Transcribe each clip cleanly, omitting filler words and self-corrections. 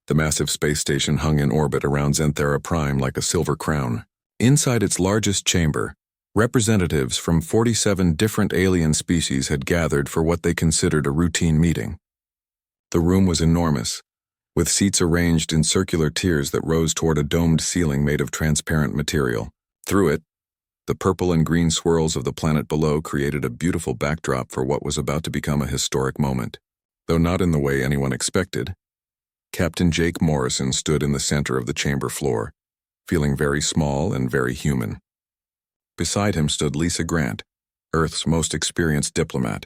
The massive space station hung in orbit around Xanthera Prime like a silver crown. Inside its largest chamber, representatives from 47 different alien species had gathered for what they considered a routine meeting. The room was enormous, with seats arranged in circular tiers that rose toward a domed ceiling made of transparent material. Through it, the purple and green swirls of the planet below created a beautiful backdrop for what was about to become a historic moment. Though not in the way anyone expected, Captain Jake Morrison stood in the center of the chamber floor, feeling very small and very human. Beside him stood Lisa Grant, Earth's most experienced diplomat.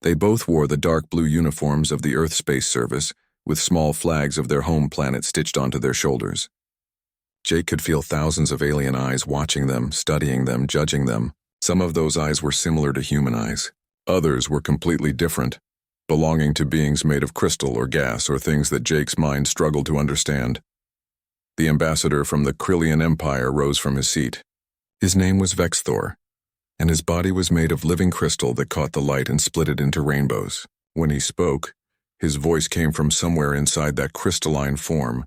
They both wore the dark blue uniforms of the Earth Space Service, with small flags of their home planet stitched onto their shoulders. Jake could feel thousands of alien eyes watching them, studying them, judging them. Some of those eyes were similar to human eyes. Others were completely different, belonging to beings made of crystal or gas or things that Jake's mind struggled to understand. The ambassador from the Krillian Empire rose from his seat. His name was Vexthor, and his body was made of living crystal that caught the light and split it into rainbows. When he spoke, his voice came from somewhere inside that crystalline form,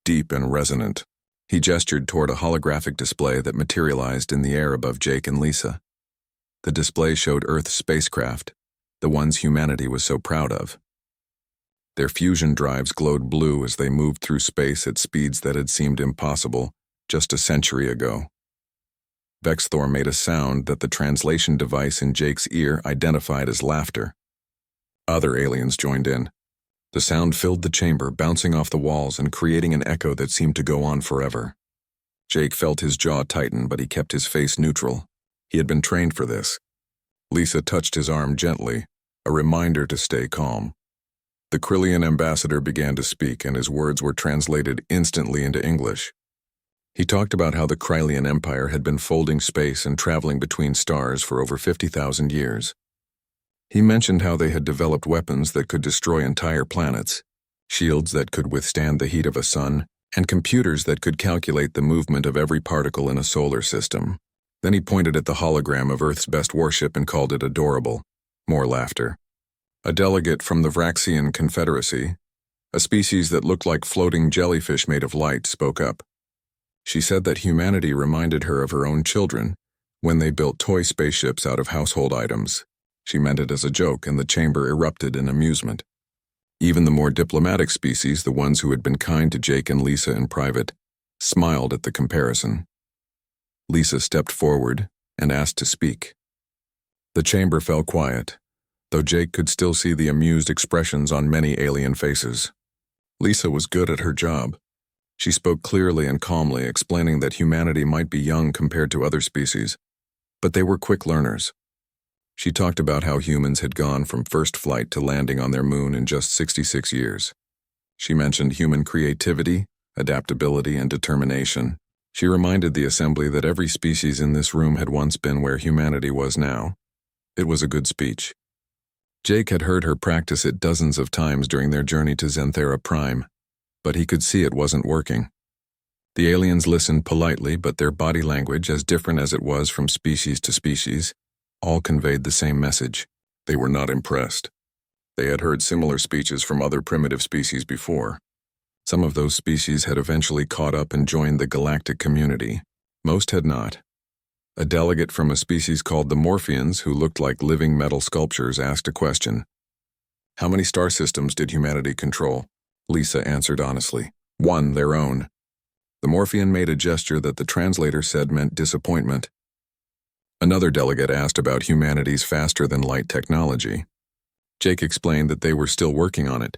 deep and resonant. He gestured toward a holographic display that materialized in the air above Jake and Lisa. The display showed Earth's spacecraft, the ones humanity was so proud of. Their fusion drives glowed blue as they moved through space at speeds that had seemed impossible just a century ago. Vexthor made a sound that the translation device in Jake's ear identified as laughter. Other aliens joined in. The sound filled the chamber, bouncing off the walls and creating an echo that seemed to go on forever. Jake felt his jaw tighten, but he kept his face neutral. He had been trained for this. Lisa touched his arm gently, a reminder to stay calm. The Krillian ambassador began to speak, and his words were translated instantly into English. He talked about how the Krillian Empire had been folding space and traveling between stars for over 50,000 years. He mentioned how they had developed weapons that could destroy entire planets, shields that could withstand the heat of a sun, and computers that could calculate the movement of every particle in a solar system. Then he pointed at the hologram of Earth's best warship and called it adorable. More laughter. A delegate from the Vraxian Confederacy, a species that looked like floating jellyfish made of light, spoke up. She said that humanity reminded her of her own children when they built toy spaceships out of household items. She meant it as a joke, and the chamber erupted in amusement. Even the more diplomatic species, the ones who had been kind to Jake and Lisa in private, smiled at the comparison. Lisa stepped forward and asked to speak. The chamber fell quiet, though Jake could still see the amused expressions on many alien faces. Lisa was good at her job. She spoke clearly and calmly, explaining that humanity might be young compared to other species, but they were quick learners. She talked about how humans had gone from first flight to landing on their moon in just 66 years. She mentioned human creativity, adaptability, and determination. She reminded the assembly that every species in this room had once been where humanity was now. It was a good speech. Jake had heard her practice it dozens of times during their journey to Xanthera Prime, but he could see it wasn't working. The aliens listened politely, but their body language, as different as it was from species to species, all conveyed the same message. They were not impressed. They had heard similar speeches from other primitive species before. Some of those species had eventually caught up and joined the galactic community. Most had not. A delegate from a species called the Morphians, who looked like living metal sculptures, asked a question. How many star systems did humanity control? Lisa answered honestly. One, their own. The Morphian made a gesture that the translator said meant disappointment. Another delegate asked about humanity's faster-than-light technology. Jake explained that they were still working on it,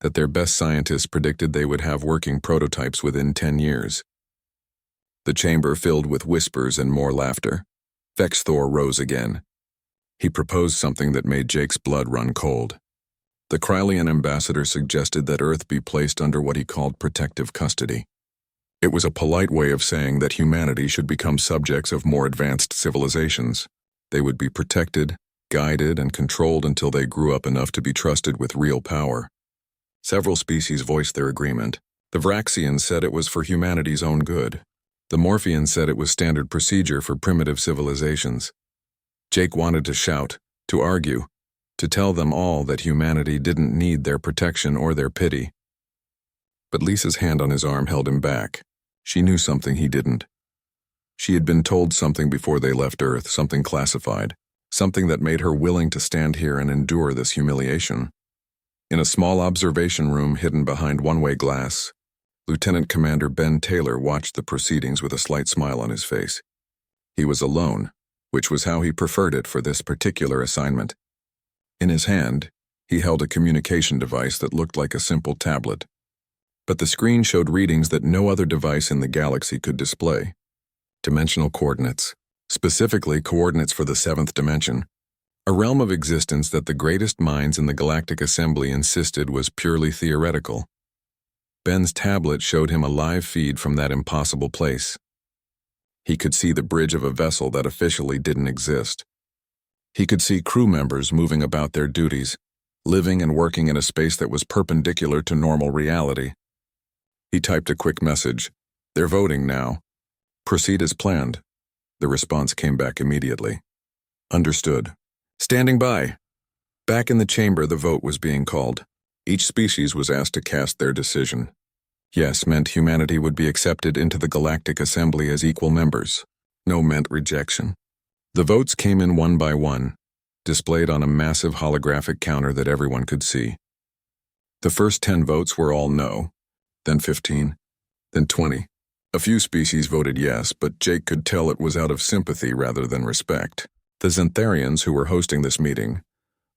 that their best scientists predicted they would have working prototypes within 10 years. The chamber filled with whispers and more laughter. Vexthor rose again. He proposed something that made Jake's blood run cold. The Krillian ambassador suggested that Earth be placed under what he called protective custody. It was a polite way of saying that humanity should become subjects of more advanced civilizations. They would be protected, guided, and controlled until they grew up enough to be trusted with real power. Several species voiced their agreement. The Vraxians said it was for humanity's own good. The Morphians said it was standard procedure for primitive civilizations. Jake wanted to shout, to argue, to tell them all that humanity didn't need their protection or their pity. But Lisa's hand on his arm held him back. She knew something he didn't. She had been told something before they left Earth, something classified, something that made her willing to stand here and endure this humiliation. In a small observation room hidden behind one-way glass, Lieutenant Commander Ben Taylor watched the proceedings with a slight smile on his face. He was alone, which was how he preferred it for this particular assignment. In his hand, he held a communication device that looked like a simple tablet. But the screen showed readings that no other device in the galaxy could display. Dimensional coordinates, specifically coordinates for the 7th dimension, a realm of existence that the greatest minds in the Galactic Assembly insisted was purely theoretical. Ben's tablet showed him a live feed from that impossible place. He could see the bridge of a vessel that officially didn't exist. He could see crew members moving about their duties, living and working in a space that was perpendicular to normal reality. He typed a quick message. "They're voting now. Proceed as planned." The response came back immediately. "Understood. Standing by." Back in the chamber, the vote was being called. Each species was asked to cast their decision. Yes meant humanity would be accepted into the Galactic Assembly as equal members. No meant rejection. The votes came in one by one, displayed on a massive holographic counter that everyone could see. The first 10 votes were all no, then 15, then 20. A few species voted yes, but Jake could tell it was out of sympathy rather than respect. The Xantharians, who were hosting this meeting,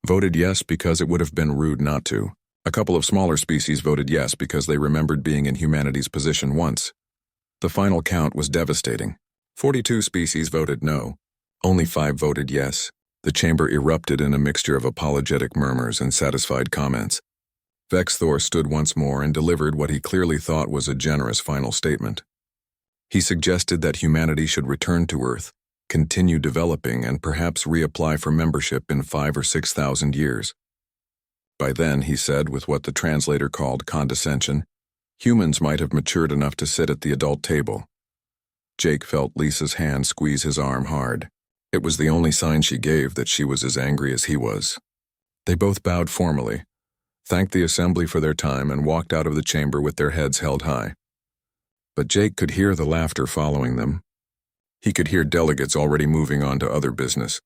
voted yes because it would have been rude not to. A couple of smaller species voted yes because they remembered being in humanity's position once. The final count was devastating. 42 species voted no. Only 5 voted yes. The chamber erupted in a mixture of apologetic murmurs and satisfied comments. Vexthor stood once more and delivered what he clearly thought was a generous final statement. He suggested that humanity should return to Earth, continue developing, and perhaps reapply for membership in 5,000 or 6,000 years. By then, he said, with what the translator called condescension, humans might have matured enough to sit at the adult table. Jake felt Lisa's hand squeeze his arm hard. It was the only sign she gave that she was as angry as he was. They both bowed formally, thanked the assembly for their time, and walked out of the chamber with their heads held high. But Jake could hear the laughter following them. He could hear delegates already moving on to other business,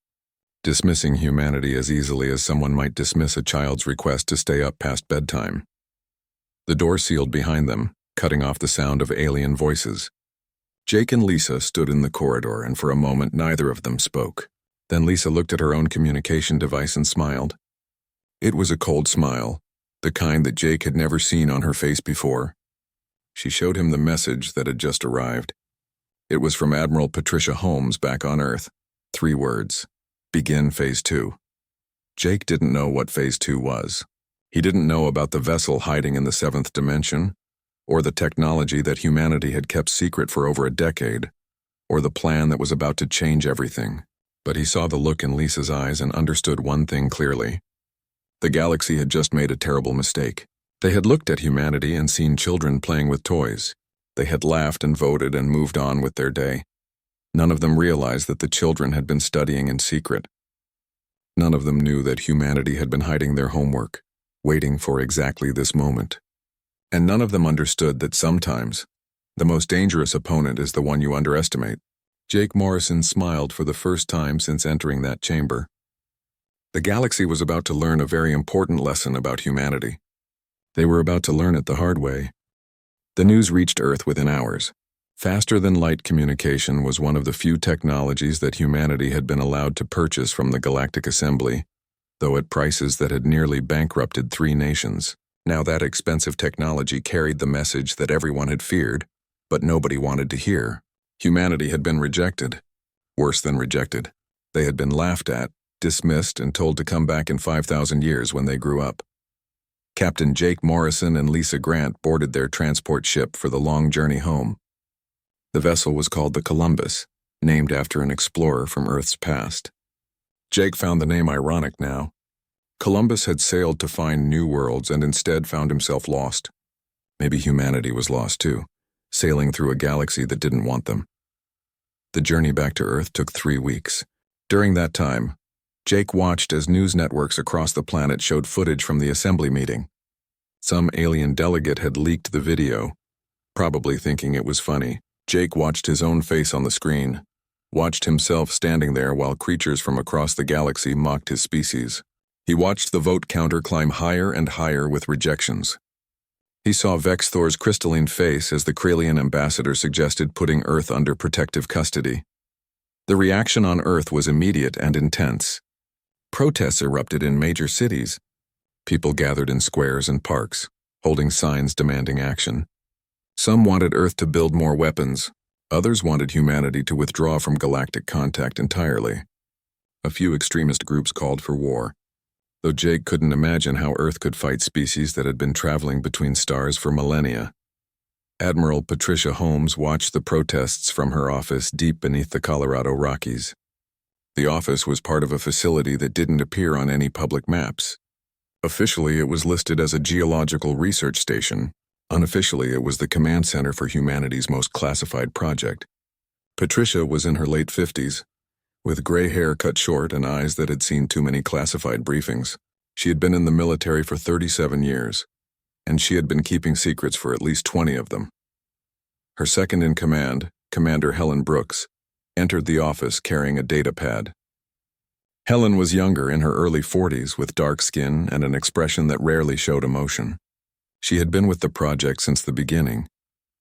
dismissing humanity as easily as someone might dismiss a child's request to stay up past bedtime. The door sealed behind them, cutting off the sound of alien voices. Jake and Lisa stood in the corridor, and for a moment neither of them spoke. Then Lisa looked at her own communication device and smiled. It was a cold smile, the kind that Jake had never seen on her face before. She showed him the message that had just arrived. It was from Admiral Patricia Holmes back on Earth. 3 words. Begin Phase 2. Jake didn't know what Phase 2 was. He didn't know about the vessel hiding in the 7th dimension, or the technology that humanity had kept secret for over a decade, or the plan that was about to change everything. But he saw the look in Lisa's eyes and understood one thing clearly. The galaxy had just made a terrible mistake. They had looked at humanity and seen children playing with toys. They had laughed and voted and moved on with their day. None of them realized that the children had been studying in secret. None of them knew that humanity had been hiding their homework, waiting for exactly this moment. And none of them understood that sometimes the most dangerous opponent is the one you underestimate. Jake Morrison smiled for the first time since entering that chamber. The galaxy was about to learn a very important lesson about humanity. They were about to learn it the hard way. The news reached Earth within hours. Faster-than-light communication was one of the few technologies that humanity had been allowed to purchase from the Galactic Assembly, though at prices that had nearly bankrupted 3 nations. Now that expensive technology carried the message that everyone had feared, but nobody wanted to hear. Humanity had been rejected. Worse than rejected. They had been laughed at, dismissed, and told to come back in 5,000 years when they grew up. Captain Jake Morrison and Lisa Grant boarded their transport ship for the long journey home. The vessel was called the Columbus, named after an explorer from Earth's past. Jake found the name ironic now. Columbus had sailed to find new worlds and instead found himself lost. Maybe humanity was lost too, sailing through a galaxy that didn't want them. The journey back to Earth took 3 weeks. During that time, Jake watched as news networks across the planet showed footage from the assembly meeting. Some alien delegate had leaked the video, probably thinking it was funny. Jake watched his own face on the screen, watched himself standing there while creatures from across the galaxy mocked his species. He watched the vote counter climb higher and higher with rejections. He saw Vex Thor's crystalline face as the Kralian ambassador suggested putting Earth under protective custody. The reaction on Earth was immediate and intense. Protests erupted in major cities. People gathered in squares and parks, holding signs demanding action. Some wanted Earth to build more weapons. Others wanted humanity to withdraw from galactic contact entirely. A few extremist groups called for war, though Jake couldn't imagine how Earth could fight species that had been traveling between stars for millennia. Admiral Patricia Holmes watched the protests from her office deep beneath the Colorado Rockies. The office was part of a facility that didn't appear on any public maps. Officially, it was listed as a geological research station. Unofficially, it was the command center for humanity's most classified project. Patricia was in her late 50s, with gray hair cut short and eyes that had seen too many classified briefings. She had been in the military for 37 years, and she had been keeping secrets for at least 20 of them. Her second-in-command, Commander Helen Brooks, entered the office carrying a data pad. Helen was younger, in her early 40s, with dark skin and an expression that rarely showed emotion. She had been with the project since the beginning,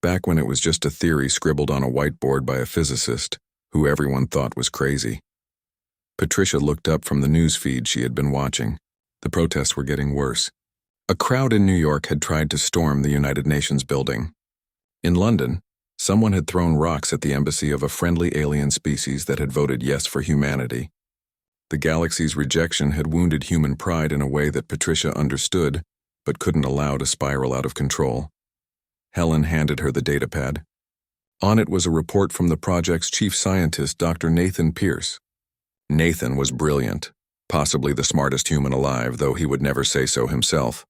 back when it was just a theory scribbled on a whiteboard by a physicist who everyone thought was crazy. Patricia looked up from the news feed she had been watching. The protests were getting worse. A crowd in New York had tried to storm the United Nations building. In London, someone had thrown rocks at the embassy of a friendly alien species that had voted yes for humanity. The galaxy's rejection had wounded human pride in a way that Patricia understood, but couldn't allow to spiral out of control. Helen handed her the datapad. On it was a report from the project's chief scientist, Dr. Nathan Pierce. Nathan was brilliant, possibly the smartest human alive, though he would never say so himself.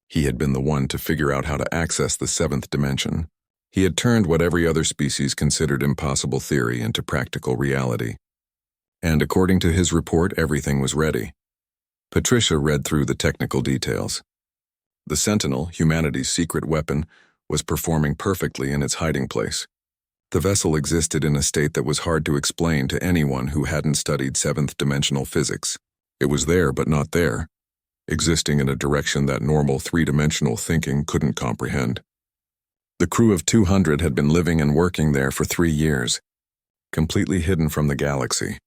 He had been the one to figure out how to access the seventh dimension. He had turned what every other species considered impossible theory into practical reality. And according to his report, everything was ready. Patricia read through the technical details. The Sentinel, humanity's secret weapon, was performing perfectly in its hiding place. The vessel existed in a state that was hard to explain to anyone who hadn't studied seventh-dimensional physics. It was there but not there, existing in a direction that normal three-dimensional thinking couldn't comprehend. The crew of 200 had been living and working there for 3 years, completely hidden from the galaxy.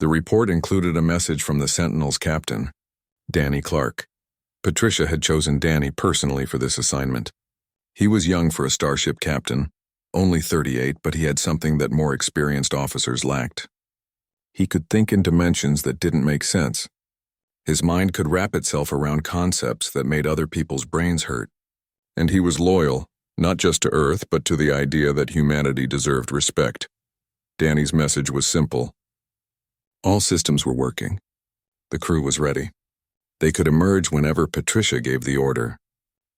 The report included a message from the Sentinel's captain, Danny Clark. Patricia had chosen Danny personally for this assignment. He was young for a starship captain, only 38, but he had something that more experienced officers lacked. He could think in dimensions that didn't make sense. His mind could wrap itself around concepts that made other people's brains hurt. And he was loyal, not just to Earth, but to the idea that humanity deserved respect. Danny's message was simple. All systems were working. The crew was ready. They could emerge whenever Patricia gave the order.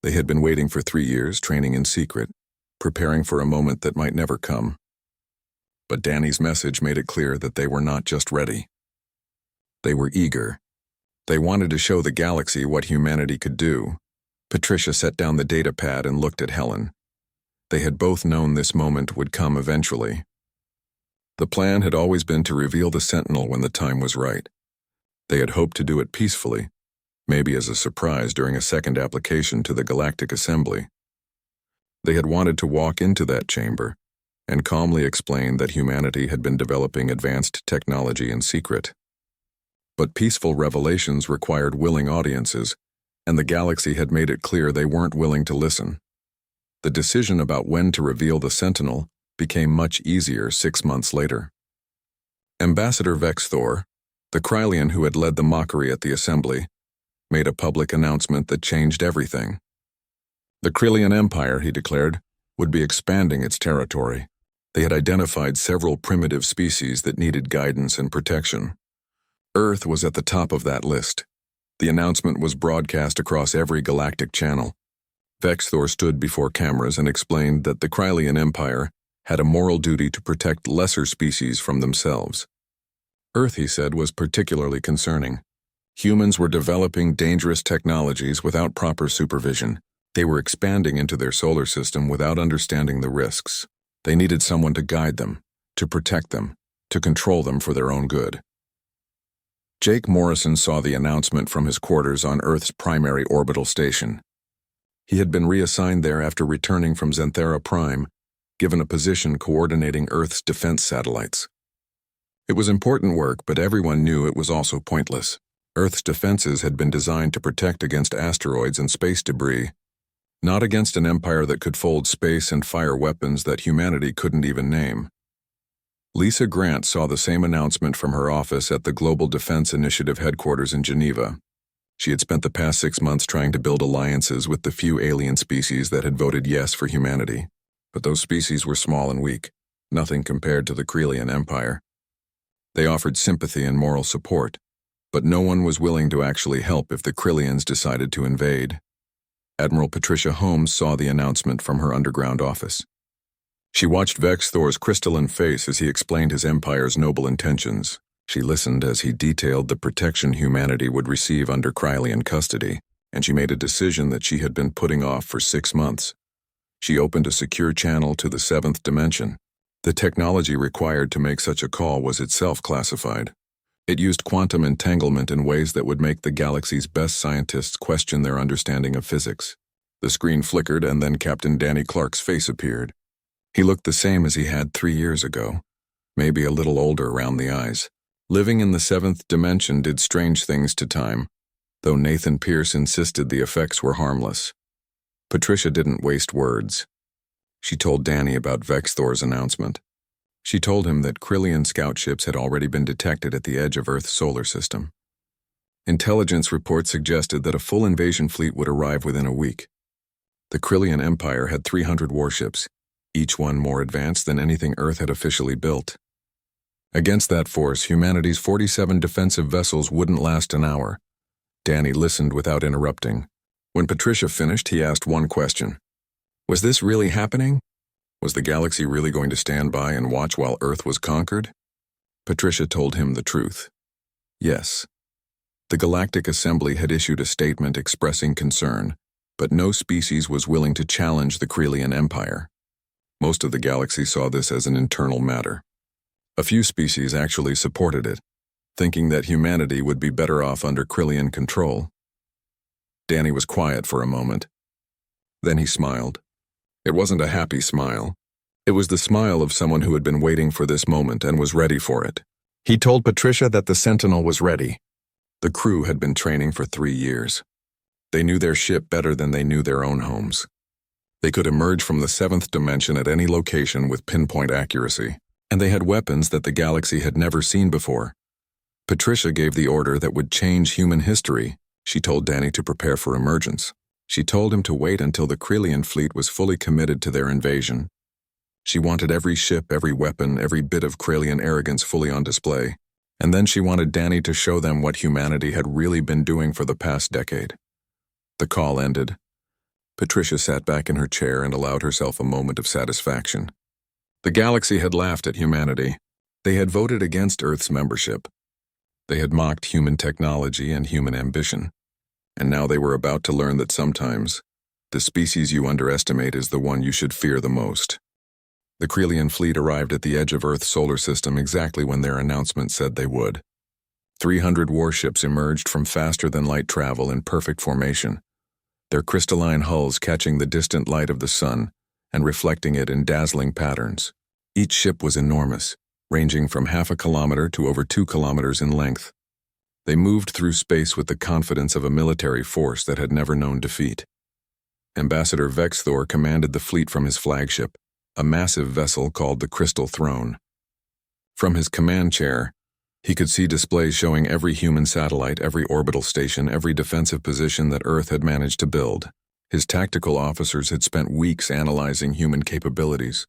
They had been waiting for 3 years, training in secret, preparing for a moment that might never come. But Danny's message made it clear that they were not just ready. They were eager. They wanted to show the galaxy what humanity could do. Patricia set down the data pad and looked at Helen. They had both known this moment would come eventually. The plan had always been to reveal the Sentinel when the time was right. They had hoped to do it peacefully, maybe as a surprise during a second application to the Galactic Assembly. They had wanted to walk into that chamber and calmly explain that humanity had been developing advanced technology in secret. But peaceful revelations required willing audiences, and the galaxy had made it clear they weren't willing to listen. The decision about when to reveal the Sentinel became much easier 6 months later. Ambassador Vex Thor, the Kralian who had led the mockery at the assembly, made a public announcement that changed everything. The Kralian Empire, he declared, would be expanding its territory. They had identified several primitive species that needed guidance and protection. Earth was at the top of that list. The announcement was broadcast across every galactic channel. Vex Thor stood before cameras and explained that the Kralian Empire had a moral duty to protect lesser species from themselves. Earth, he said, was particularly concerning. Humans were developing dangerous technologies without proper supervision. They were expanding into their solar system without understanding the risks. They needed someone to guide them, to protect them, to control them for their own good. Jake Morrison saw the announcement from his quarters on Earth's primary orbital station. He had been reassigned there after returning from Xanthera Prime, given a position coordinating Earth's defense satellites. It was important work, but everyone knew it was also pointless. Earth's defenses had been designed to protect against asteroids and space debris, not against an empire that could fold space and fire weapons that humanity couldn't even name. Lisa Grant saw the same announcement from her office at the Global Defense Initiative headquarters in Geneva. She had spent the past 6 months trying to build alliances with the few alien species that had voted yes for humanity. But those species were small and weak, nothing compared to the Krelian Empire. They offered sympathy and moral support, but no one was willing to actually help if the Krelians decided to invade. Admiral Patricia Holmes saw the announcement from her underground office. She watched Vex Thor's crystalline face as he explained his empire's noble intentions. She listened as he detailed the protection humanity would receive under Krelian custody, and she made a decision that she had been putting off for 6 months. She opened a secure channel to the 7th dimension. The technology required to make such a call was itself classified. It used quantum entanglement in ways that would make the galaxy's best scientists question their understanding of physics. The screen flickered, and then Captain Danny Clark's face appeared. He looked the same as he had 3 years ago, maybe a little older around the eyes. Living in the 7th dimension did strange things to time, though Nathan Pierce insisted the effects were harmless. Patricia didn't waste words. She told Danny about Vex Thor's announcement. She told him that Krelian scout ships had already been detected at the edge of Earth's solar system. Intelligence reports suggested that a full invasion fleet would arrive within a week. The Krelian Empire had 300 warships, each one more advanced than anything Earth had officially built. Against that force, humanity's 47 defensive vessels wouldn't last an hour. Danny listened without interrupting. When Patricia finished, he asked one question. Was this really happening? Was the galaxy really going to stand by and watch while Earth was conquered? Patricia told him the truth. Yes. The Galactic Assembly had issued a statement expressing concern, but no species was willing to challenge the Krelian Empire. Most of the galaxy saw this as an internal matter. A few species actually supported it, thinking that humanity would be better off under Krelian control. Danny was quiet for a moment. Then he smiled. It wasn't a happy smile. It was the smile of someone who had been waiting for this moment and was ready for it. He told Patricia that the Sentinel was ready. The crew had been training for 3 years. They knew their ship better than they knew their own homes. They could emerge from the 7th dimension at any location with pinpoint accuracy, and they had weapons that the galaxy had never seen before. Patricia gave the order that would change human history. She told Danny to prepare for emergence. She told him to wait until the Krelian fleet was fully committed to their invasion. She wanted every ship, every weapon, every bit of Krelian arrogance fully on display. And then she wanted Danny to show them what humanity had really been doing for the past decade. The call ended. Patricia sat back in her chair and allowed herself a moment of satisfaction. The galaxy had laughed at humanity. They had voted against Earth's membership. They had mocked human technology and human ambition. And now they were about to learn that sometimes, the species you underestimate is the one you should fear the most. The Krelian fleet arrived at the edge of Earth's solar system exactly when their announcement said they would. 300 warships emerged from faster-than-light travel in perfect formation, their crystalline hulls catching the distant light of the sun and reflecting it in dazzling patterns. Each ship was enormous, ranging from half a kilometer to over 2 kilometers in length. They moved through space with the confidence of a military force that had never known defeat. Ambassador Vex Thor commanded the fleet from his flagship, a massive vessel called the Crystal Throne. From his command chair, he could see displays showing every human satellite, every orbital station, every defensive position that Earth had managed to build. His tactical officers had spent weeks analyzing human capabilities.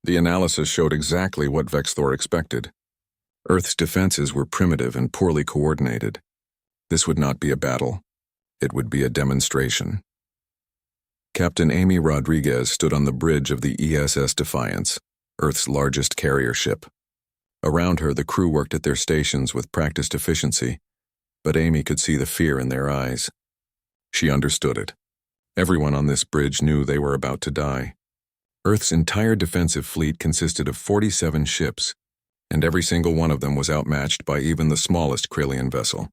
The analysis showed exactly what Vex Thor expected. Earth's defenses were primitive and poorly coordinated. This would not be a battle. It would be a demonstration. Captain Amy Rodriguez stood on the bridge of the ESS Defiance, Earth's largest carrier ship. Around her, the crew worked at their stations with practiced efficiency. but Amy could see the fear in their eyes. She understood it. Everyone on this bridge knew they were about to die. Earth's entire defensive fleet consisted of 47 ships, and every single one of them was outmatched by even the smallest Kryllian vessel.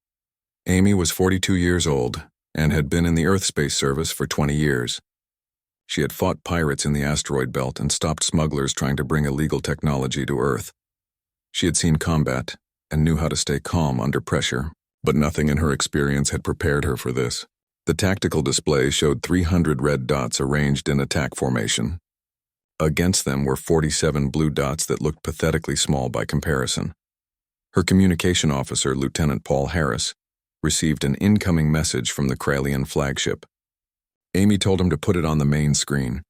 Amy was 42 years old and had been in the Earth Space Service for 20 years. She had fought pirates in the asteroid belt and stopped smugglers trying to bring illegal technology to Earth. She had seen combat and knew how to stay calm under pressure, but nothing in her experience had prepared her for this. The tactical display showed 300 red dots arranged in attack formation. Against them were 47 blue dots that looked pathetically small by comparison. Her communication officer, Lieutenant Paul Harris, received an incoming message from the Kryllian flagship. Amy told him to put it on the main screen.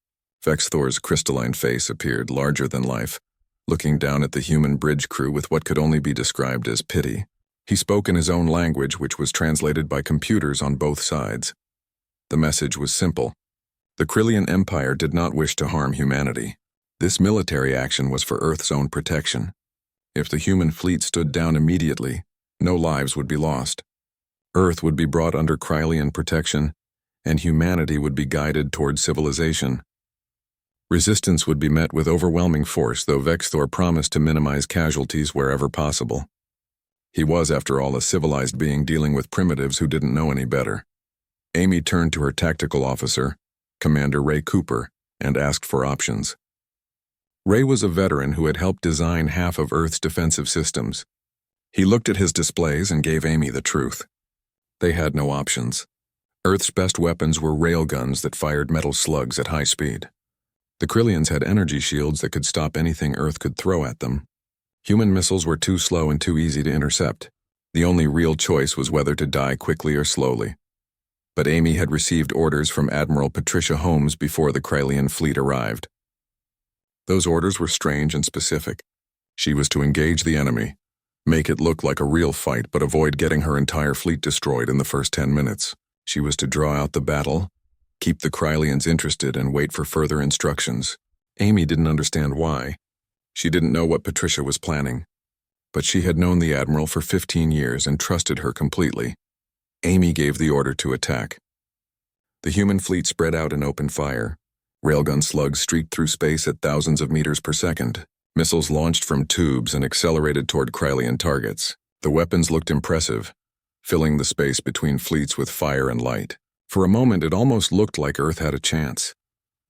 Vex Thor's crystalline face appeared larger than life, looking down at the human bridge crew with what could only be described as pity. He spoke in his own language, which was translated by computers on both sides. The message was simple. The Kryllian Empire did not wish to harm humanity. This military action was for Earth's own protection. If the human fleet stood down immediately, no lives would be lost. Earth would be brought under Kryllian protection, and humanity would be guided toward civilization. Resistance would be met with overwhelming force, though Vex Thor promised to minimize casualties wherever possible. He was, after all, a civilized being dealing with primitives who didn't know any better. Amy turned to her tactical officer, Commander Ray Cooper, and asked for options. Ray was a veteran who had helped design half of Earth's defensive systems. He looked at his displays and gave Amy the truth. They had no options. Earth's best weapons were railguns that fired metal slugs at high speed. The Kryllians had energy shields that could stop anything Earth could throw at them. Human missiles were too slow and too easy to intercept. The only real choice was whether to die quickly or slowly. But Amy had received orders from Admiral Patricia Holmes before the Kryllian fleet arrived. Those orders were strange and specific. She was to engage the enemy, make it look like a real fight, but avoid getting her entire fleet destroyed in the first 10 minutes. She was to draw out the battle, keep the Kryllians interested, and wait for further instructions. Amy didn't understand why. She didn't know what Patricia was planning. But she had known the Admiral for 15 years and trusted her completely. Amy gave the order to attack. The human fleet spread out and opened fire. Railgun slugs streaked through space at thousands of meters per second. Missiles launched from tubes and accelerated toward Kryllian targets. The weapons looked impressive, filling the space between fleets with fire and light. For a moment, it almost looked like Earth had a chance.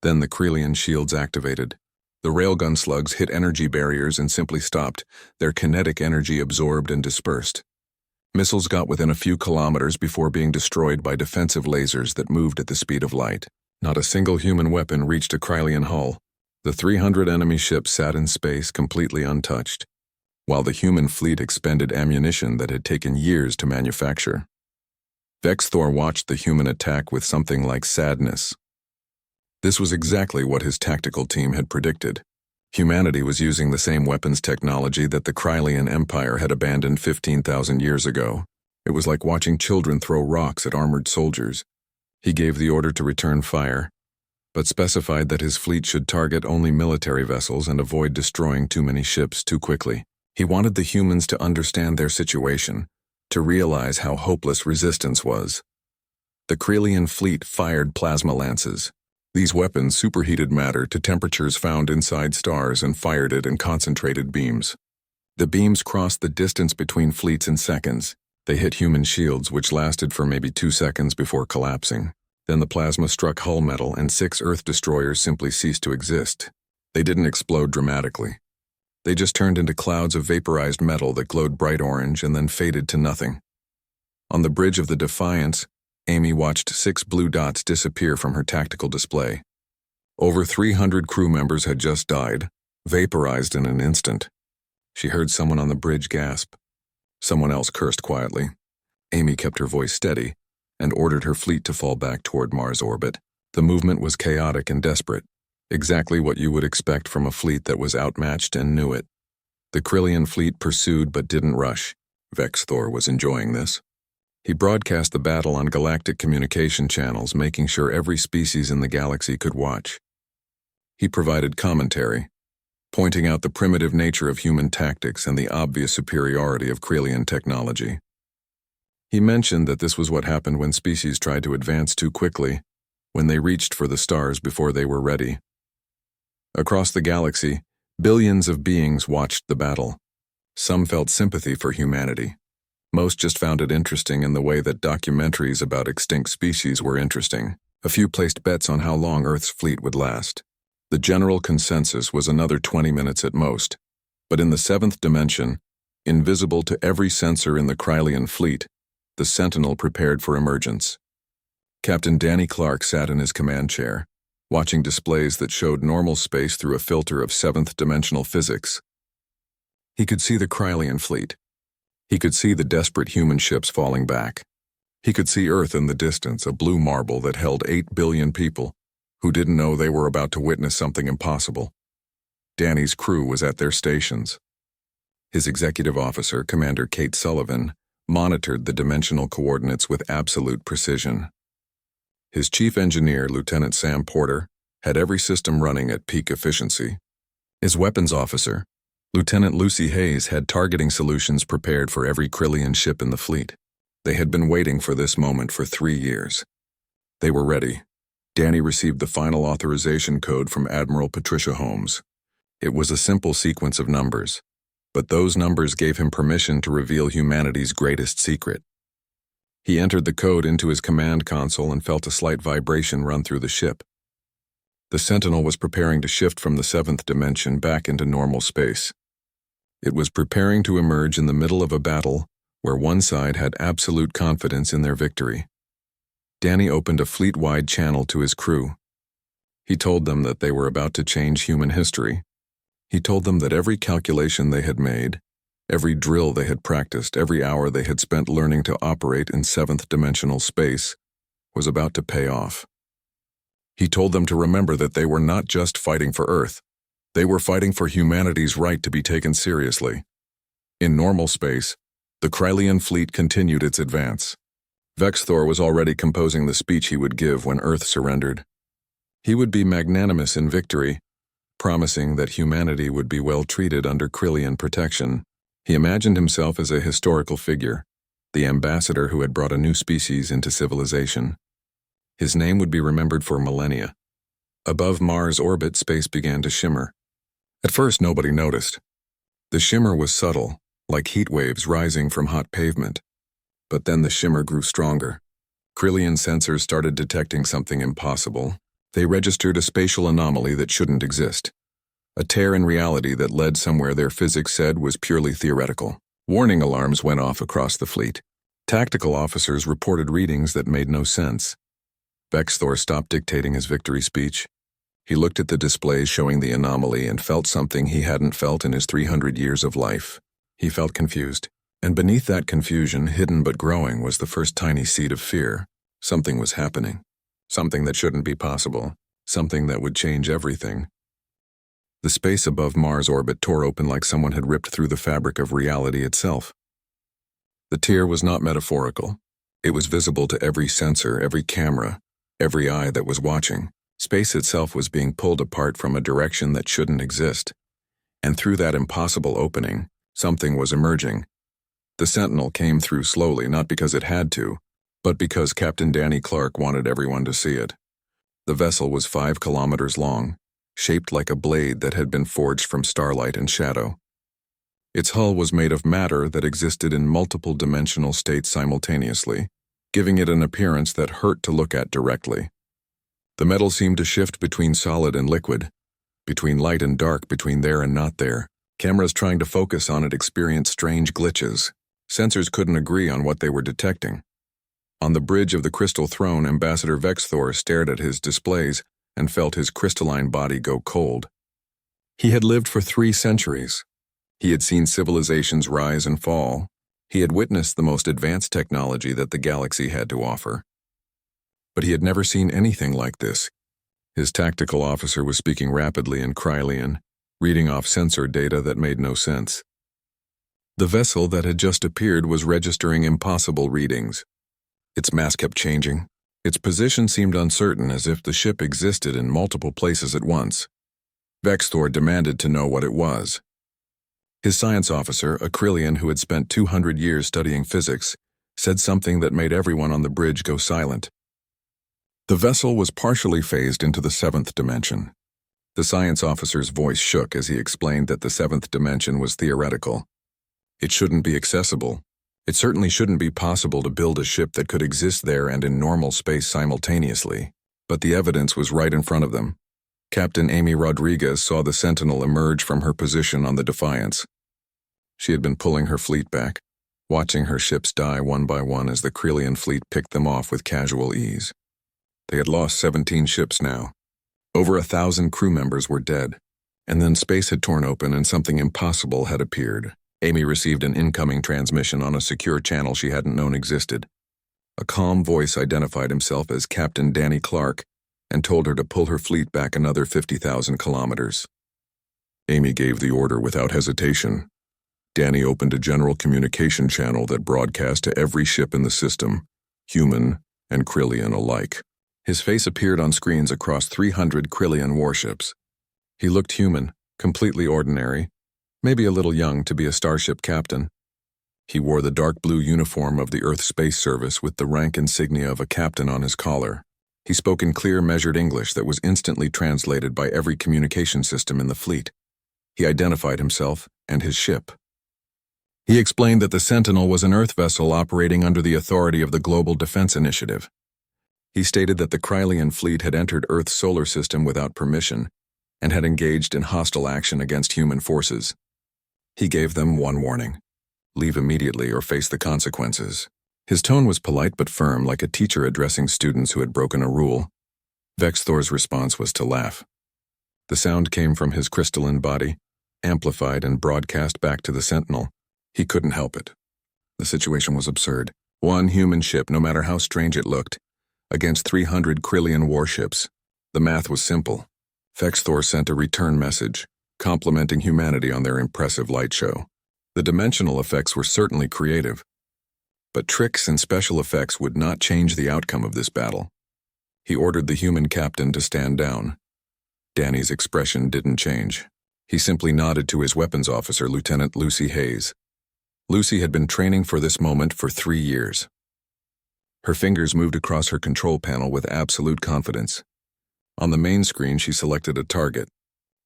Then the Kryllian shields activated. The railgun slugs hit energy barriers and simply stopped, their kinetic energy absorbed and dispersed. Missiles got within a few kilometers before being destroyed by defensive lasers that moved at the speed of light. Not a single human weapon reached a Kryllian hull. The 300 enemy ships sat in space completely untouched, while the human fleet expended ammunition that had taken years to manufacture. Vex Thor watched the human attack with something like sadness. This was exactly what his tactical team had predicted. Humanity was using the same weapons technology that the Kryllian Empire had abandoned 15,000 years ago. It was like watching children throw rocks at armored soldiers. He gave the order to return fire, but specified that his fleet should target only military vessels and avoid destroying too many ships too quickly. He wanted the humans to understand their situation, to realize how hopeless resistance was. The Kryllian fleet fired plasma lances. These weapons superheated matter to temperatures found inside stars and fired it in concentrated beams. The beams crossed the distance between fleets in seconds. They hit human shields, which lasted for maybe 2 seconds before collapsing. Then the plasma struck hull metal and 6 Earth destroyers simply ceased to exist. They didn't explode dramatically. They just turned into clouds of vaporized metal that glowed bright orange and then faded to nothing. On the bridge of the Defiance, Amy watched 6 blue dots disappear from her tactical display. Over 300 crew members had just died, vaporized in an instant. She heard someone on the bridge gasp. Someone else cursed quietly. Amy kept her voice steady and ordered her fleet to fall back toward Mars orbit. The movement was chaotic and desperate, exactly what you would expect from a fleet that was outmatched and knew it. The Kryllian fleet pursued but didn't rush. Vex Thor was enjoying this. He broadcast the battle on galactic communication channels, making sure every species in the galaxy could watch. He provided commentary, pointing out the primitive nature of human tactics and the obvious superiority of Kryllian technology. He mentioned that this was what happened when species tried to advance too quickly, when they reached for the stars before they were ready. Across the galaxy, billions of beings watched the battle. Some felt sympathy for humanity. Most just found it interesting in the way that documentaries about extinct species were interesting. A few placed bets on how long Earth's fleet would last. The general consensus was another 20 minutes at most. But in the seventh dimension, invisible to every sensor in the Krylian fleet, the Sentinel prepared for emergence. Captain Danny Clark sat in his command chair, watching displays that showed normal space through a filter of seventh-dimensional physics. He could see the Krylian fleet. He could see the desperate human ships falling back. He could see Earth in the distance, a blue marble that held 8 billion people who didn't know they were about to witness something impossible. Danny's crew was at their stations. His executive officer, Commander Kate Sullivan, monitored the dimensional coordinates with absolute precision. His chief engineer, Lieutenant Sam Porter, had every system running at peak efficiency. His weapons officer, Lieutenant Lucy Hayes, had targeting solutions prepared for every Krylian ship in the fleet. They had been waiting for this moment for 3 years. They were ready. Danny received the final authorization code from Admiral Patricia Holmes. It was a simple sequence of numbers, but those numbers gave him permission to reveal humanity's greatest secret. He entered the code into his command console and felt a slight vibration run through the ship. The Sentinel was preparing to shift from the seventh dimension back into normal space. It was preparing to emerge in the middle of a battle where one side had absolute confidence in their victory. Danny opened a fleet-wide channel to his crew. He told them that they were about to change human history. He told them that every calculation they had made, every drill they had practiced, every hour they had spent learning to operate in seventh-dimensional space was about to pay off. He told them to remember that they were not just fighting for Earth. They were fighting for humanity's right to be taken seriously. In normal space, the Krylian fleet continued its advance. Vexthor was already composing the speech he would give when Earth surrendered. He would be magnanimous in victory, promising that humanity would be well treated under Krylian protection. He imagined himself as a historical figure, the ambassador who had brought a new species into civilization. His name would be remembered for millennia. Above Mars' orbit, space began to shimmer. At first, nobody noticed. The shimmer was subtle, like heat waves rising from hot pavement. But then the shimmer grew stronger. Krylian sensors started detecting something impossible. They registered a spatial anomaly that shouldn't exist. A tear in reality that led somewhere their physics said was purely theoretical. Warning alarms went off across the fleet. Tactical officers reported readings that made no sense. Vexthor stopped dictating his victory speech. He looked at the displays showing the anomaly and felt something he hadn't felt in his 300 years of life. He felt confused. And beneath that confusion, hidden but growing, was the first tiny seed of fear. Something was happening. Something that shouldn't be possible. Something that would change everything. The space above Mars' orbit tore open like someone had ripped through the fabric of reality itself. The tear was not metaphorical. It was visible to every sensor, every camera, every eye that was watching. Space itself was being pulled apart from a direction that shouldn't exist. And through that impossible opening, something was emerging. The Sentinel came through slowly, not because it had to, but because Captain Danny Clark wanted everyone to see it. The vessel was 5 kilometers long, shaped like a blade that had been forged from starlight and shadow. Its hull was made of matter that existed in multiple dimensional states simultaneously, giving it an appearance that hurt to look at directly. The metal seemed to shift between solid and liquid, between light and dark, between there and not there. Cameras trying to focus on it experienced strange glitches. Sensors couldn't agree on what they were detecting. On the bridge of the Crystal Throne, Ambassador Vexthor stared at his displays and felt his crystalline body go cold. He had lived for 3 centuries. He had seen civilizations rise and fall. He had witnessed the most advanced technology that the galaxy had to offer. But he had never seen anything like this. His tactical officer was speaking rapidly in Krylian, reading off sensor data that made no sense. The vessel that had just appeared was registering impossible readings. Its mass kept changing. Its position seemed uncertain, as if the ship existed in multiple places at once. Vexthor demanded to know what it was. His science officer, a Krylian who had spent 200 years studying physics, said something that made everyone on the bridge go silent. The vessel was partially phased into the seventh dimension. The science officer's voice shook as he explained that the seventh dimension was theoretical. It shouldn't be accessible. It certainly shouldn't be possible to build a ship that could exist there and in normal space simultaneously. But the evidence was right in front of them. Captain Amy Rodriguez saw the Sentinel emerge from her position on the Defiance. She had been pulling her fleet back, watching her ships die one by one as the Krelian fleet picked them off with casual ease. They had lost 17 ships now. Over 1,000 crew members were dead. And then space had torn open and something impossible had appeared. Amy received an incoming transmission on a secure channel she hadn't known existed. A calm voice identified himself as Captain Danny Clark and told her to pull her fleet back another 50,000 kilometers. Amy gave the order without hesitation. Danny opened a general communication channel that broadcast to every ship in the system, human and Krelian alike. His face appeared on screens across 300 Krelian warships. He looked human, completely ordinary, maybe a little young to be a starship captain. He wore the dark blue uniform of the Earth Space Service with the rank insignia of a captain on his collar. He spoke in clear, measured English that was instantly translated by every communication system in the fleet. He identified himself and his ship. He explained that the Sentinel was an Earth vessel operating under the authority of the Global Defense Initiative. He stated that the Krelian fleet had entered Earth's solar system without permission and had engaged in hostile action against human forces. He gave them one warning: leave immediately or face the consequences. His tone was polite but firm, like a teacher addressing students who had broken a rule. Vex Thor's response was to laugh. The sound came from his crystalline body, amplified and broadcast back to the Sentinel. He couldn't help it. The situation was absurd. One human ship, no matter how strange it looked, against 300 Krelian warships. The math was simple. Vex Thor sent a return message, complimenting humanity on their impressive light show. The dimensional effects were certainly creative, but tricks and special effects would not change the outcome of this battle. He ordered the human captain to stand down. Danny's expression didn't change. He simply nodded to his weapons officer, Lieutenant Lucy Hayes. Lucy had been training for this moment for 3 years. Her fingers moved across her control panel with absolute confidence. On the main screen, she selected a target.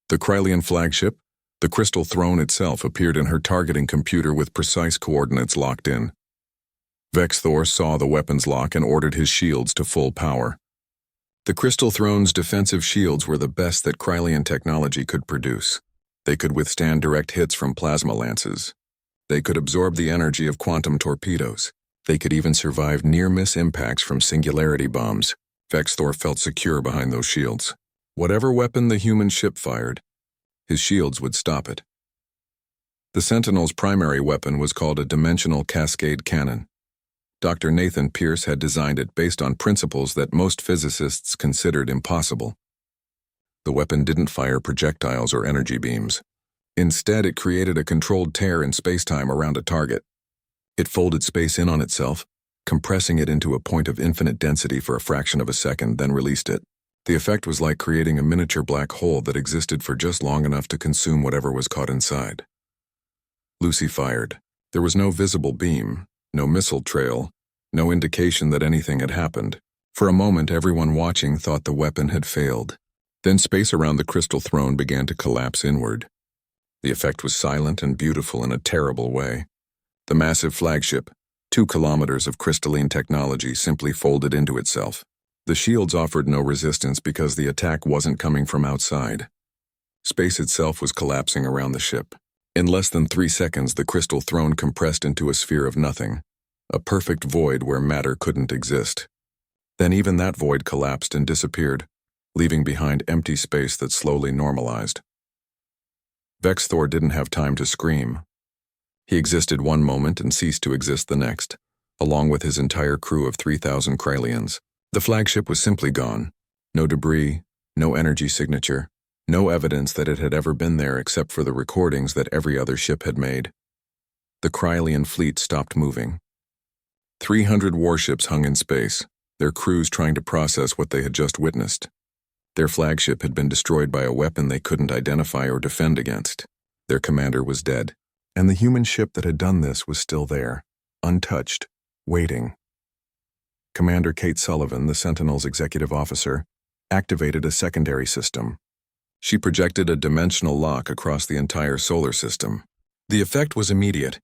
The Krelian flagship, the Crystal Throne itself, appeared in her targeting computer with precise coordinates locked in. Vex Thor saw the weapons lock and ordered his shields to full power. The Crystal Throne's defensive shields were the best that Krelian technology could produce. They could withstand direct hits from plasma lances. They could absorb the energy of quantum torpedoes. They could even survive near-miss impacts from singularity bombs. Vex Thor felt secure behind those shields. Whatever weapon the human ship fired, his shields would stop it. The Sentinel's primary weapon was called a dimensional cascade cannon. Dr. Nathan Pierce had designed it based on principles that most physicists considered impossible. The weapon didn't fire projectiles or energy beams. Instead, it created a controlled tear in spacetime around a target. It folded space in on itself, compressing it into a point of infinite density for a fraction of a second, then released it. The effect was like creating a miniature black hole that existed for just long enough to consume whatever was caught inside. Lucy fired. There was no visible beam, no missile trail, no indication that anything had happened. For a moment, everyone watching thought the weapon had failed. Then space around the Crystal Throne began to collapse inward. The effect was silent and beautiful in a terrible way. The massive flagship, 2 kilometers of crystalline technology, simply folded into itself. The shields offered no resistance because the attack wasn't coming from outside. Space itself was collapsing around the ship. In less than 3 seconds, the Crystal Throne compressed into a sphere of nothing, a perfect void where matter couldn't exist. Then even that void collapsed and disappeared, leaving behind empty space that slowly normalized. Vex Thor didn't have time to scream. He existed one moment and ceased to exist the next, along with his entire crew of 3,000 Krelians. The flagship was simply gone. No debris, no energy signature, no evidence that it had ever been there except for the recordings that every other ship had made. The Krelian fleet stopped moving. 300 warships hung in space, their crews trying to process what they had just witnessed. Their flagship had been destroyed by a weapon they couldn't identify or defend against. Their commander was dead, and the human ship that had done this was still there, untouched, Waiting. Commander Kate Sullivan, the Sentinel's executive officer, activated a secondary system. She projected a dimensional lock across the entire solar system. The effect was immediate.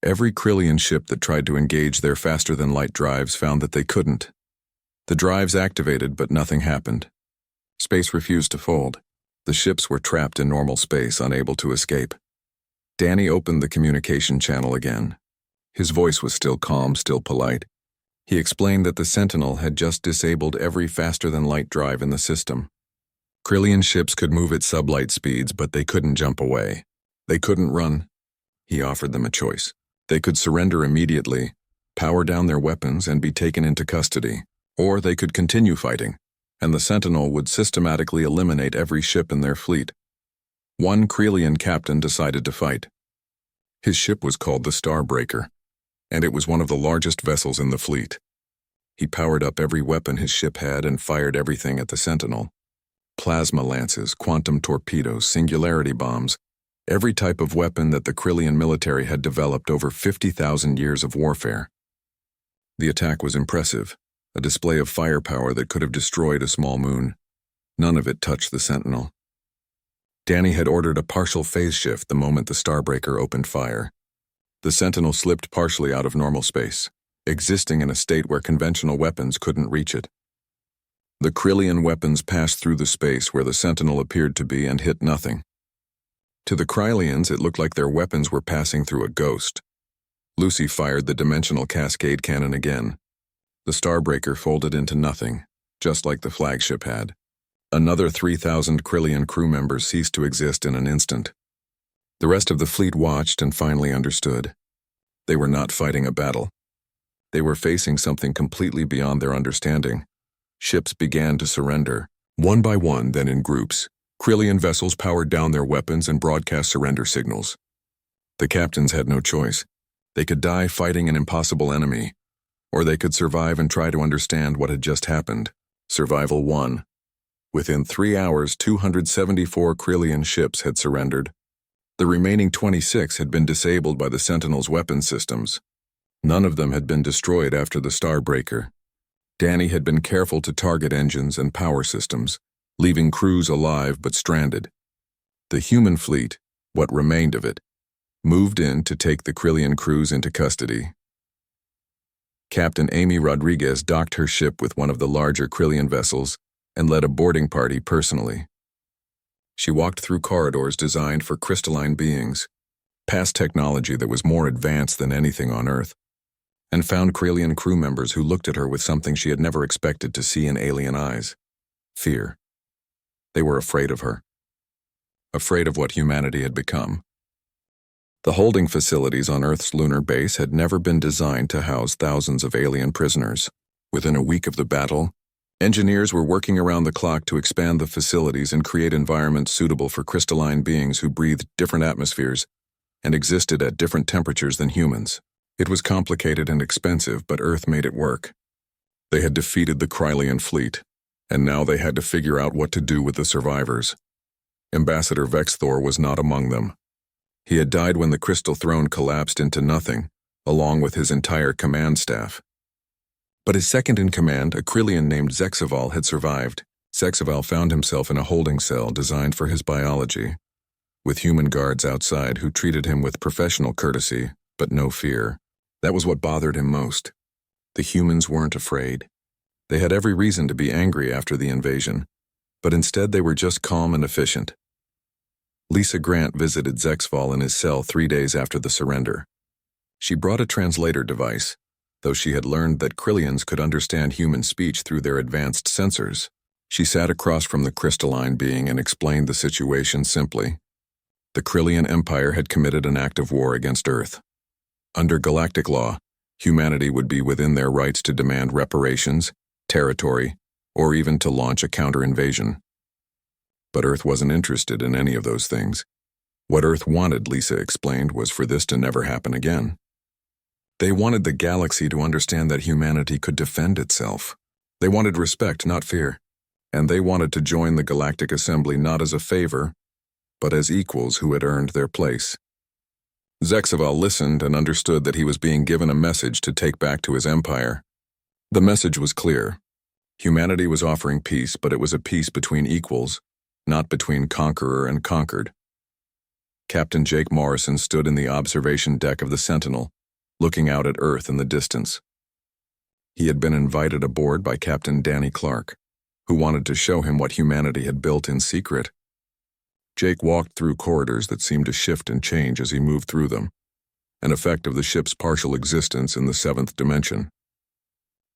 Every Krillian ship that tried to engage their faster-than-light drives found that they couldn't. The drives activated, but nothing happened. Space refused to fold. The ships were trapped in normal space, unable to escape. Danny opened the communication channel again. His voice was still calm, still polite. He explained that the Sentinel had just disabled every faster-than-light drive in the system. Krillian ships could move at sublight speeds, but they couldn't jump away. They couldn't run. He offered them a choice. They could surrender immediately, power down their weapons, and be taken into custody. Or they could continue fighting, and the Sentinel would systematically eliminate every ship in their fleet. One Krillian captain decided to fight. His ship was called the Starbreaker, and it was one of the largest vessels in the fleet. He powered up every weapon his ship had and fired everything at the Sentinel. Plasma lances, quantum torpedoes, singularity bombs, every type of weapon that the Krillian military had developed over 50,000 years of warfare. The attack was impressive, a display of firepower that could have destroyed a small moon. None of it touched the Sentinel. Danny had ordered a partial phase shift the moment the Starbreaker opened fire. The Sentinel slipped partially out of normal space, existing in a state where conventional weapons couldn't reach it. The Krillian weapons passed through the space where the Sentinel appeared to be and hit nothing. To the Krillians, it looked like their weapons were passing through a ghost. Lucy fired the dimensional cascade cannon again. The Starbreaker folded into nothing, just like the flagship had. Another 3,000 Krillian crew members ceased to exist in an instant. The rest of the fleet watched and finally understood. They were not fighting a battle. They were facing something completely beyond their understanding. Ships began to surrender, one by one, then in groups. Krillian vessels powered down their weapons and broadcast surrender signals. The captains had no choice. They could die fighting an impossible enemy, or they could survive and try to understand what had just happened. Survival won. Within 3 hours, 274 Krillian ships had surrendered. The remaining 26 had been disabled by the Sentinel's weapon systems. None of them had been destroyed after the Starbreaker. Danny had been careful to target engines and power systems, leaving crews alive but stranded. The human fleet, what remained of it, moved in to take the Krillian crews into custody. Captain Amy Rodriguez docked her ship with one of the larger Krillian vessels and led a boarding party personally. She walked through corridors designed for crystalline beings, past technology that was more advanced than anything on Earth, and found Krillian crew members who looked at her with something she had never expected to see in alien eyes: fear. They were afraid of her, afraid of what humanity had become. The holding facilities on Earth's lunar base had never been designed to house thousands of alien prisoners. Within a week of the battle, engineers were working around the clock to expand the facilities and create environments suitable for crystalline beings who breathed different atmospheres and existed at different temperatures than humans. It was complicated and expensive, but Earth made it work. They had defeated the Krillian fleet, and now they had to figure out what to do with the survivors. Ambassador Vexthor was not among them. He had died when the Crystal Throne collapsed into nothing, along with his entire command staff. But his second-in-command, a Krillian named Zexaval, had survived. Zexaval found himself in a holding cell designed for his biology, with human guards outside who treated him with professional courtesy, but no fear. That was what bothered him most. The humans weren't afraid. They had every reason to be angry after the invasion, but instead they were just calm and efficient. Lisa Grant visited Zexval in his cell 3 days after the surrender. She brought a translator device, though she had learned that Krillians could understand human speech through their advanced sensors. She sat across from the crystalline being and explained the situation simply. The Krillian Empire had committed an act of war against Earth. Under galactic law, humanity would be within their rights to demand reparations, territory, or even to launch a counter-invasion. But Earth wasn't interested in any of those things. What Earth wanted, Lisa explained, was for this to never happen again. They wanted the galaxy to understand that humanity could defend itself. They wanted respect, not fear. And they wanted to join the Galactic Assembly not as a favor, but as equals who had earned their place. Zexaval listened and understood that he was being given a message to take back to his empire. The message was clear. Humanity was offering peace, but it was a peace between equals, not between conqueror and conquered. Captain Jake Morrison stood in the observation deck of the Sentinel, looking out at Earth in the distance. He had been invited aboard by Captain Danny Clark, who wanted to show him what humanity had built in secret. Jake walked through corridors that seemed to shift and change as he moved through them, an effect of the ship's partial existence in the seventh dimension.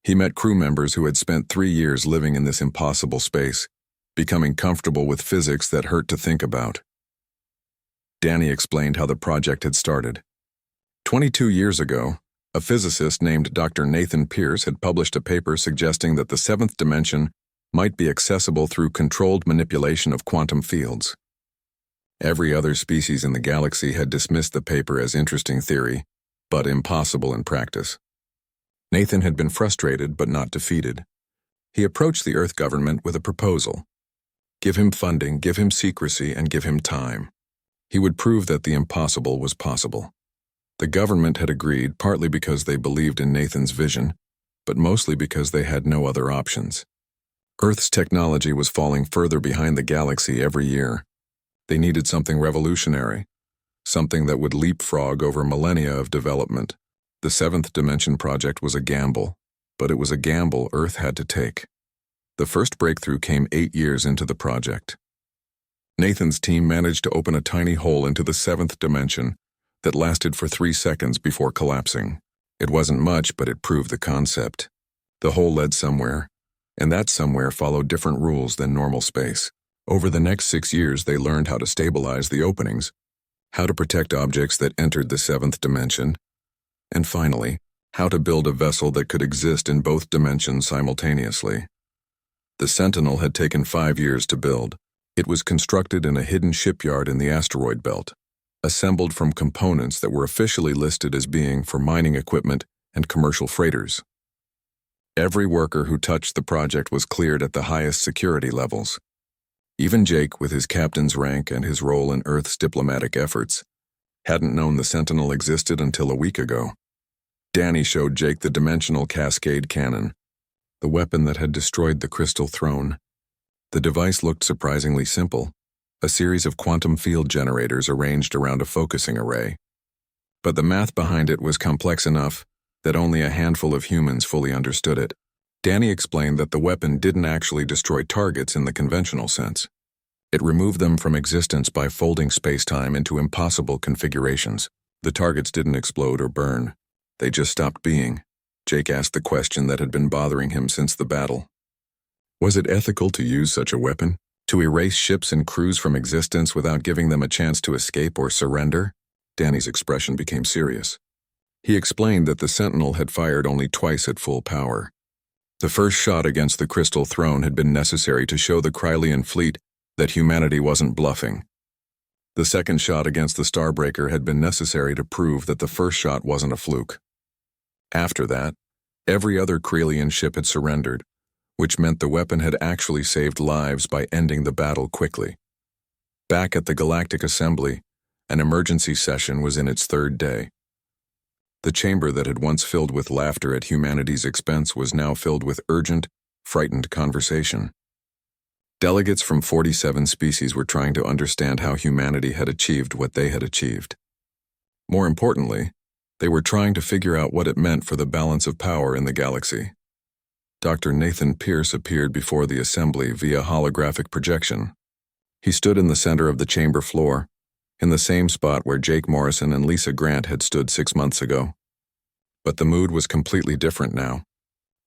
He met crew members who had spent 3 years living in this impossible space, becoming comfortable with physics that hurt to think about. Danny explained how the project had started. 22 years ago, a physicist named Dr. Nathan Pierce had published a paper suggesting that the seventh dimension might be accessible through controlled manipulation of quantum fields. Every other species in the galaxy had dismissed the paper as interesting theory, but impossible in practice. Nathan had been frustrated but not defeated. He approached the Earth government with a proposal. Give him funding, give him secrecy, and give him time. He would prove that the impossible was possible. The government had agreed, partly because they believed in Nathan's vision, but mostly because they had no other options. Earth's technology was falling further behind the galaxy every year. They needed something revolutionary, something that would leapfrog over millennia of development. The seventh dimension project was a gamble, but it was a gamble Earth had to take. The first breakthrough came 8 years into the project. Nathan's team managed to open a tiny hole into the seventh dimension that lasted for 3 seconds before collapsing. It wasn't much, but it proved the concept. The hole led somewhere, and that somewhere followed different rules than normal space. Over the next 6 years, they learned how to stabilize the openings, how to protect objects that entered the seventh dimension, and finally, how to build a vessel that could exist in both dimensions simultaneously. The Sentinel had taken 5 years to build. It was constructed in a hidden shipyard in the asteroid belt, assembled from components that were officially listed as being for mining equipment and commercial freighters. Every worker who touched the project was cleared at the highest security levels. Even Jake, with his captain's rank and his role in Earth's diplomatic efforts, hadn't known the Sentinel existed until a week ago. Danny showed Jake the dimensional cascade cannon, the weapon that had destroyed the Crystal Throne. The device looked surprisingly simple, a series of quantum field generators arranged around a focusing array. But the math behind it was complex enough that only a handful of humans fully understood it. Danny explained that the weapon didn't actually destroy targets in the conventional sense. It removed them from existence by folding space-time into impossible configurations. The targets didn't explode or burn. They just stopped being. Jake asked the question that had been bothering him since the battle. Was it ethical to use such a weapon? To erase ships and crews from existence without giving them a chance to escape or surrender? Danny's expression became serious. He explained that the Sentinel had fired only twice at full power. The first shot against the Crystal Throne had been necessary to show the Krylian fleet that humanity wasn't bluffing. The second shot against the Starbreaker had been necessary to prove that the first shot wasn't a fluke. After that, every other Krylian ship had surrendered, which meant the weapon had actually saved lives by ending the battle quickly. Back at the Galactic Assembly, an emergency session was in its 3rd day. The chamber that had once filled with laughter at humanity's expense was now filled with urgent, frightened conversation. Delegates from 47 species were trying to understand how humanity had achieved what they had achieved. More importantly, they were trying to figure out what it meant for the balance of power in the galaxy. Dr. Nathan Pierce appeared before the assembly via holographic projection. He stood in the center of the chamber floor, in the same spot where Jake Morrison and Lisa Grant had stood 6 months ago. But the mood was completely different now.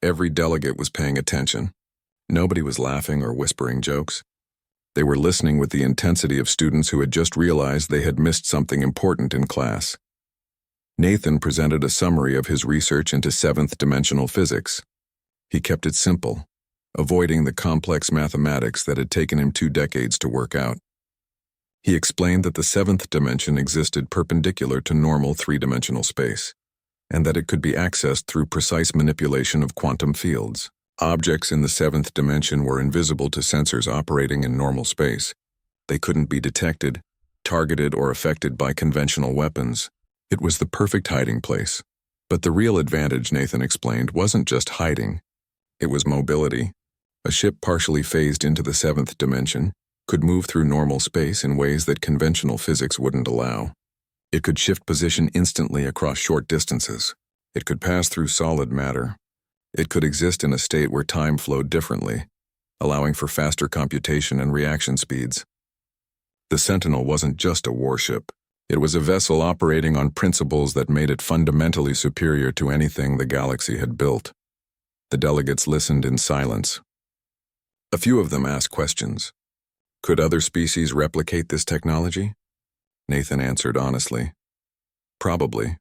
Every delegate was paying attention. Nobody was laughing or whispering jokes. They were listening with the intensity of students who had just realized they had missed something important in class. Nathan presented a summary of his research into seventh-dimensional physics. He kept it simple, avoiding the complex mathematics that had taken him 2 decades to work out. He explained that the seventh dimension existed perpendicular to normal 3-dimensional space, and that it could be accessed through precise manipulation of quantum fields. Objects in the seventh dimension were invisible to sensors operating in normal space. They couldn't be detected, targeted, or affected by conventional weapons. It was the perfect hiding place. But the real advantage, Nathan explained, wasn't just hiding. It was mobility. A ship partially phased into the seventh dimension could move through normal space in ways that conventional physics wouldn't allow. It could shift position instantly across short distances. It could pass through solid matter. It could exist in a state where time flowed differently, allowing for faster computation and reaction speeds. The Sentinel wasn't just a warship. It was a vessel operating on principles that made it fundamentally superior to anything the galaxy had built. The delegates listened in silence. A few of them asked questions. Could other species replicate this technology? Nathan answered honestly. Probably.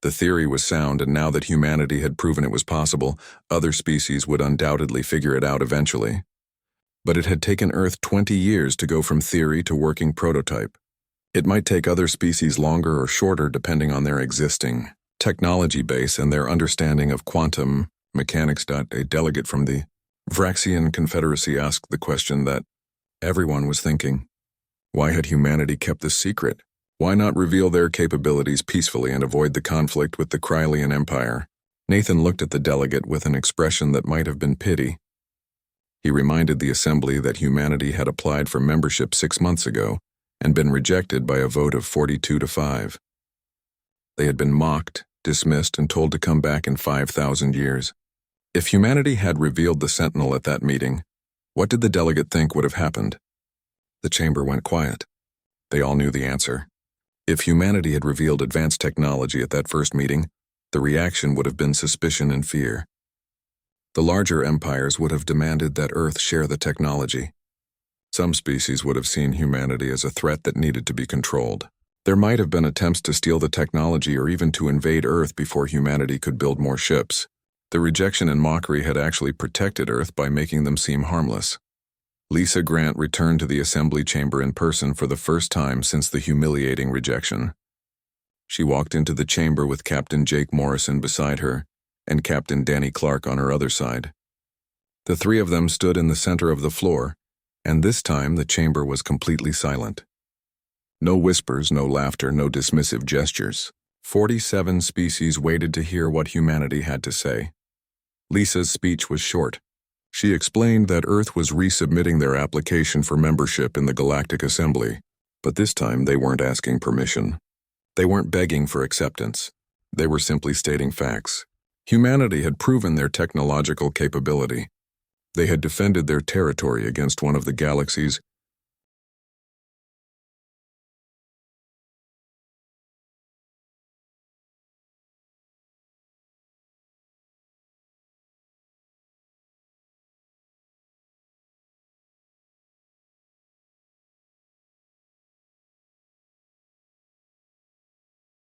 The theory was sound, and now that humanity had proven it was possible, other species would undoubtedly figure it out eventually. But it had taken Earth 20 years to go from theory to working prototype. It might take other species longer or shorter depending on their existing technology base and their understanding of quantum mechanics. A delegate from the Vraxian Confederacy asked the question that everyone was thinking. Why had humanity kept this secret? Why not reveal their capabilities peacefully and avoid the conflict with the Krylian Empire? Nathan looked at the delegate with an expression that might have been pity. He reminded the assembly that humanity had applied for membership 6 months ago and been rejected by a vote of 42-5. They had been mocked, dismissed, and told to come back in 5,000 years. If humanity had revealed the Sentinel at that meeting, what did the delegate think would have happened? The chamber went quiet. They all knew the answer. If humanity had revealed advanced technology at that first meeting, the reaction would have been suspicion and fear. The larger empires would have demanded that Earth share the technology. Some species would have seen humanity as a threat that needed to be controlled. There might have been attempts to steal the technology or even to invade Earth before humanity could build more ships. The rejection and mockery had actually protected Earth by making them seem harmless. Lisa Grant returned to the assembly chamber in person for the first time since the humiliating rejection. She walked into the chamber with Captain Jake Morrison beside her and Captain Danny Clark on her other side. The three of them stood in the center of the floor, and this time the chamber was completely silent. No whispers, no laughter, no dismissive gestures. 47 species waited to hear what humanity had to say. Lisa's speech was short. She explained that Earth was resubmitting their application for membership in the Galactic Assembly, but this time they weren't asking permission. They weren't begging for acceptance. They were simply stating facts. Humanity had proven their technological capability. They had defended their territory against one of the galaxy's